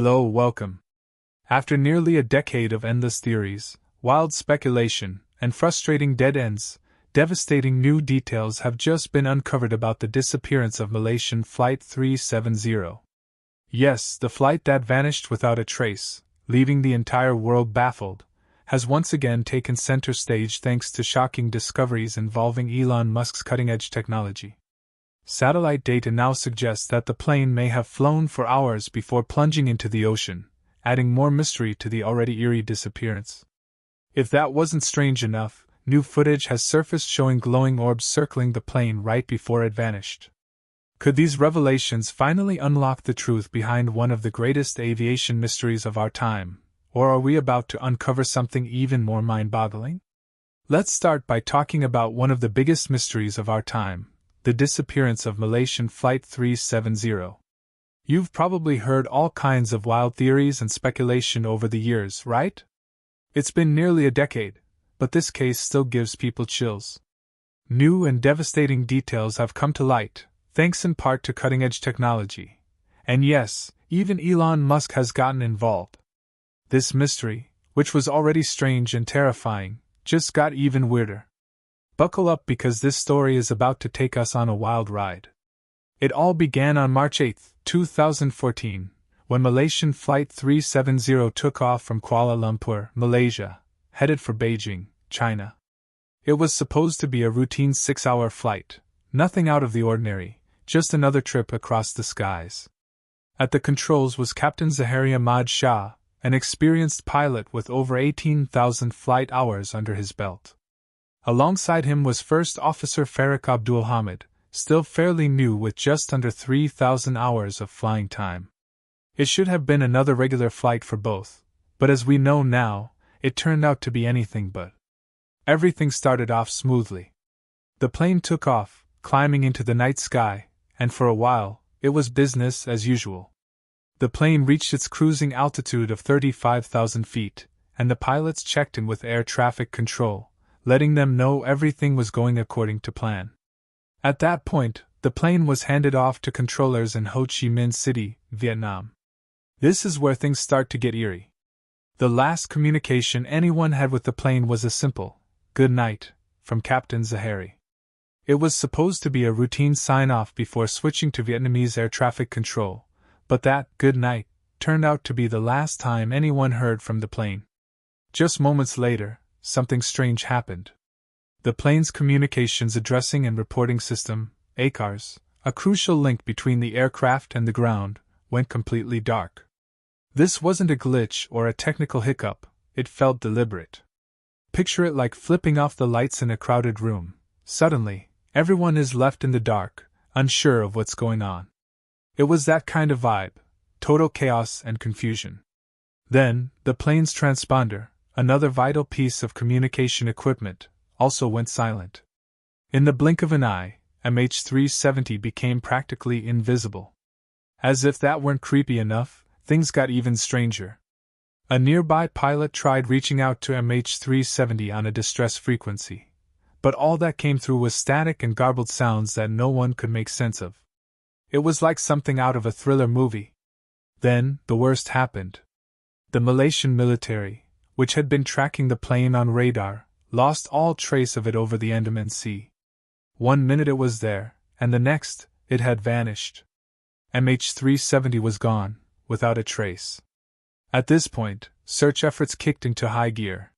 Hello, welcome. After nearly a decade of endless theories, wild speculation, and frustrating dead ends, devastating new details have just been uncovered about the disappearance of Malaysian Flight 370. Yes, the flight that vanished without a trace, leaving the entire world baffled, has once again taken center stage thanks to shocking discoveries involving Elon Musk's cutting-edge technology. Satellite data now suggests that the plane may have flown for hours before plunging into the ocean, adding more mystery to the already eerie disappearance. If that wasn't strange enough, new footage has surfaced showing glowing orbs circling the plane right before it vanished. Could these revelations finally unlock the truth behind one of the greatest aviation mysteries of our time, or are we about to uncover something even more mind-boggling? Let's start by talking about one of the biggest mysteries of our time, the disappearance of Malaysian Flight 370. You've probably heard all kinds of wild theories and speculation over the years, right? It's been nearly a decade, but this case still gives people chills. New and devastating details have come to light, thanks in part to cutting-edge technology. And yes, even Elon Musk has gotten involved. This mystery, which was already strange and terrifying, just got even weirder. Buckle up because this story is about to take us on a wild ride. It all began on March 8, 2014, when Malaysian Flight 370 took off from Kuala Lumpur, Malaysia, headed for Beijing, China. It was supposed to be a routine 6-hour flight, nothing out of the ordinary, just another trip across the skies. At the controls was Captain Zaharia Ahmad Shah, an experienced pilot with over 18,000 flight hours under his belt. Alongside him was First Officer Farouk Abdul Hamid, still fairly new with just under 3,000 hours of flying time. It should have been another regular flight for both, but as we know now, it turned out to be anything but. Everything started off smoothly. The plane took off, climbing into the night sky, and for a while, it was business as usual. The plane reached its cruising altitude of 35,000 feet, and the pilots checked in with air traffic control, letting them know everything was going according to plan. At that point, the plane was handed off to controllers in Ho Chi Minh City, Vietnam. This is where things start to get eerie. The last communication anyone had with the plane was a simple, "Good night," from Captain Zahari. It was supposed to be a routine sign-off before switching to Vietnamese air traffic control, but that "good night" turned out to be the last time anyone heard from the plane. Just moments later, something strange happened. The plane's communications addressing and reporting system, ACARS, a crucial link between the aircraft and the ground, went completely dark. This wasn't a glitch or a technical hiccup, it felt deliberate. Picture it like flipping off the lights in a crowded room. Suddenly, everyone is left in the dark, unsure of what's going on. It was that kind of vibe, total chaos and confusion. Then, the plane's transponder, another vital piece of communication equipment, also went silent. In the blink of an eye, MH370 became practically invisible. As if that weren't creepy enough, things got even stranger. A nearby pilot tried reaching out to MH370 on a distress frequency, but all that came through was static and garbled sounds that no one could make sense of. It was like something out of a thriller movie. Then, the worst happened. The Malaysian military, which had been tracking the plane on radar, lost all trace of it over the Andaman Sea. One minute it was there, and the next, it had vanished. MH370 was gone, without a trace. At this point, search efforts kicked into high gear.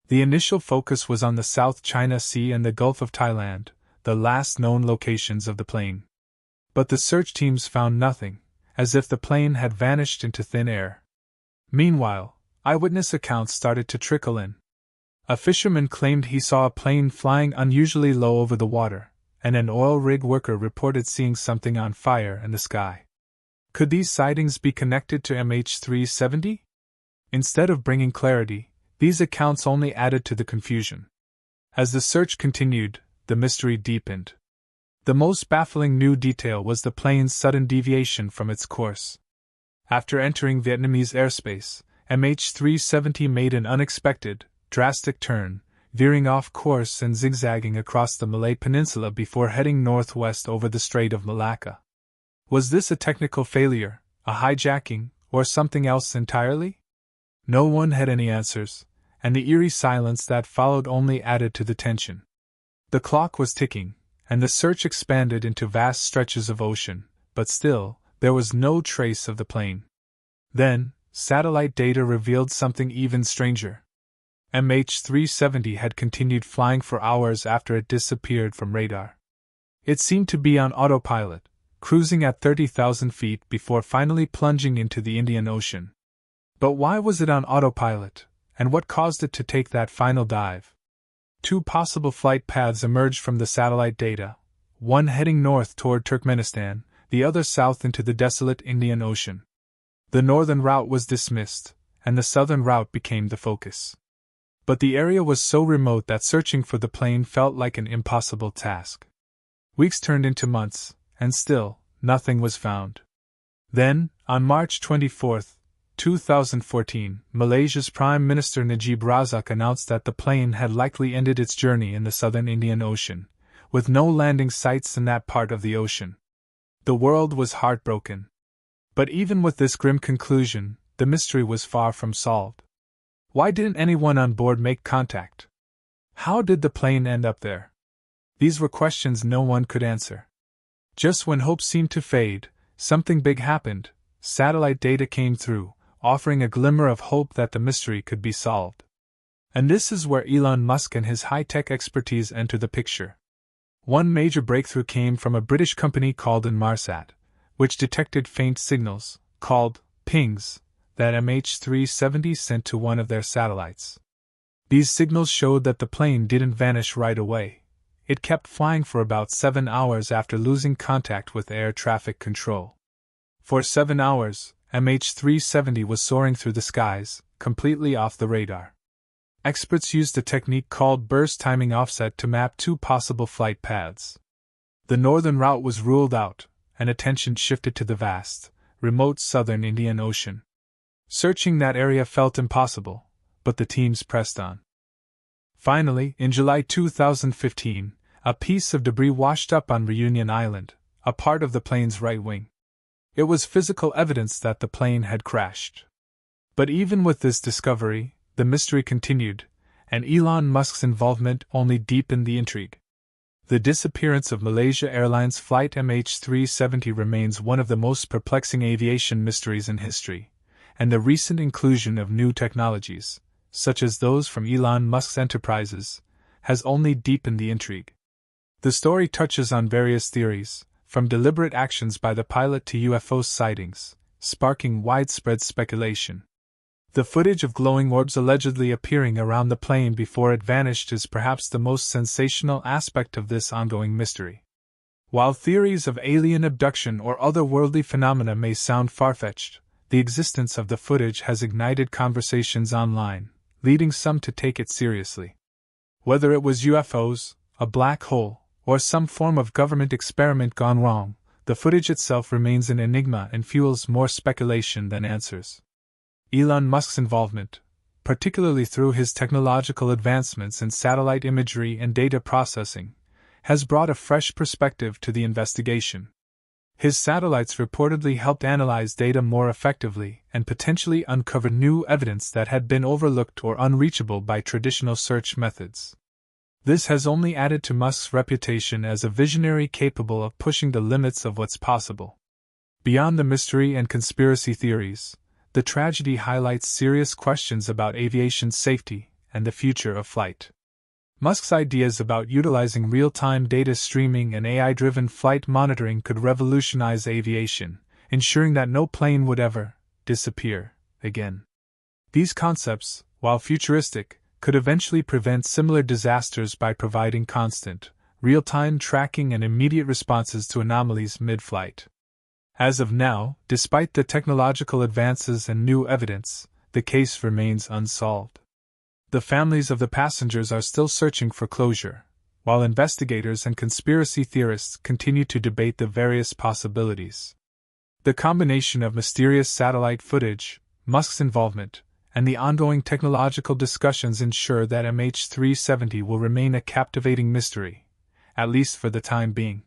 The initial focus was on the South China Sea and the Gulf of Thailand, the last known locations of the plane. But the search teams found nothing, as if the plane had vanished into thin air. Meanwhile, eyewitness accounts started to trickle in. A fisherman claimed he saw a plane flying unusually low over the water, and an oil rig worker reported seeing something on fire in the sky. Could these sightings be connected to MH370? Instead of bringing clarity, these accounts only added to the confusion. As the search continued, the mystery deepened. The most baffling new detail was the plane's sudden deviation from its course. After entering Vietnamese airspace, MH370 made an unexpected, drastic turn, veering off course and zigzagging across the Malay Peninsula before heading northwest over the Strait of Malacca. Was this a technical failure, a hijacking, or something else entirely? No one had any answers, and the eerie silence that followed only added to the tension. The clock was ticking, and the search expanded into vast stretches of ocean, but still, there was no trace of the plane. Then, satellite data revealed something even stranger. MH370 had continued flying for hours after it disappeared from radar. It seemed to be on autopilot, cruising at 30,000 feet before finally plunging into the Indian Ocean. But why was it on autopilot, and what caused it to take that final dive? Two possible flight paths emerged from the satellite data, one heading north toward Turkmenistan, the other south into the desolate Indian Ocean. The northern route was dismissed, and the southern route became the focus. But the area was so remote that searching for the plane felt like an impossible task. Weeks turned into months, and still, nothing was found. Then, on March 24, 2014, Malaysia's Prime Minister Najib Razak announced that the plane had likely ended its journey in the southern Indian Ocean, with no landing sites in that part of the ocean. The world was heartbroken. But even with this grim conclusion, the mystery was far from solved. Why didn't anyone on board make contact? How did the plane end up there? These were questions no one could answer. Just when hope seemed to fade, something big happened. Satellite data came through, offering a glimmer of hope that the mystery could be solved. And this is where Elon Musk and his high-tech expertise enter the picture. One major breakthrough came from a British company called Inmarsat, which detected faint signals, called pings, that MH370 sent to one of their satellites. These signals showed that the plane didn't vanish right away. It kept flying for about 7 hours after losing contact with air traffic control. For 7 hours, MH370 was soaring through the skies, completely off the radar. Experts used a technique called burst timing offset to map two possible flight paths. The northern route was ruled out, and attention shifted to the vast, remote southern Indian Ocean. Searching that area felt impossible, but the teams pressed on. Finally, in July 2015, a piece of debris washed up on Reunion Island, a part of the plane's right wing. It was physical evidence that the plane had crashed. But even with this discovery, the mystery continued, and Elon Musk's involvement only deepened the intrigue. The disappearance of Malaysia Airlines Flight MH370 remains one of the most perplexing aviation mysteries in history, and the recent inclusion of new technologies, such as those from Elon Musk's enterprises, has only deepened the intrigue. The story touches on various theories, from deliberate actions by the pilot to UFO sightings, sparking widespread speculation. The footage of glowing orbs allegedly appearing around the plane before it vanished is perhaps the most sensational aspect of this ongoing mystery. While theories of alien abduction or otherworldly phenomena may sound far-fetched, the existence of the footage has ignited conversations online, leading some to take it seriously. Whether it was UFOs, a black hole, or some form of government experiment gone wrong, the footage itself remains an enigma and fuels more speculation than answers. Elon Musk's involvement, particularly through his technological advancements in satellite imagery and data processing, has brought a fresh perspective to the investigation. His satellites reportedly helped analyze data more effectively and potentially uncover new evidence that had been overlooked or unreachable by traditional search methods. This has only added to Musk's reputation as a visionary capable of pushing the limits of what's possible. Beyond the mystery and conspiracy theories, the tragedy highlights serious questions about aviation safety and the future of flight. Musk's ideas about utilizing real-time data streaming and AI-driven flight monitoring could revolutionize aviation, ensuring that no plane would ever disappear again. These concepts, while futuristic, could eventually prevent similar disasters by providing constant, real-time tracking and immediate responses to anomalies mid-flight. As of now, despite the technological advances and new evidence, the case remains unsolved. The families of the passengers are still searching for closure, while investigators and conspiracy theorists continue to debate the various possibilities. The combination of mysterious satellite footage, Musk's involvement, and the ongoing technological discussions ensure that MH370 will remain a captivating mystery, at least for the time being.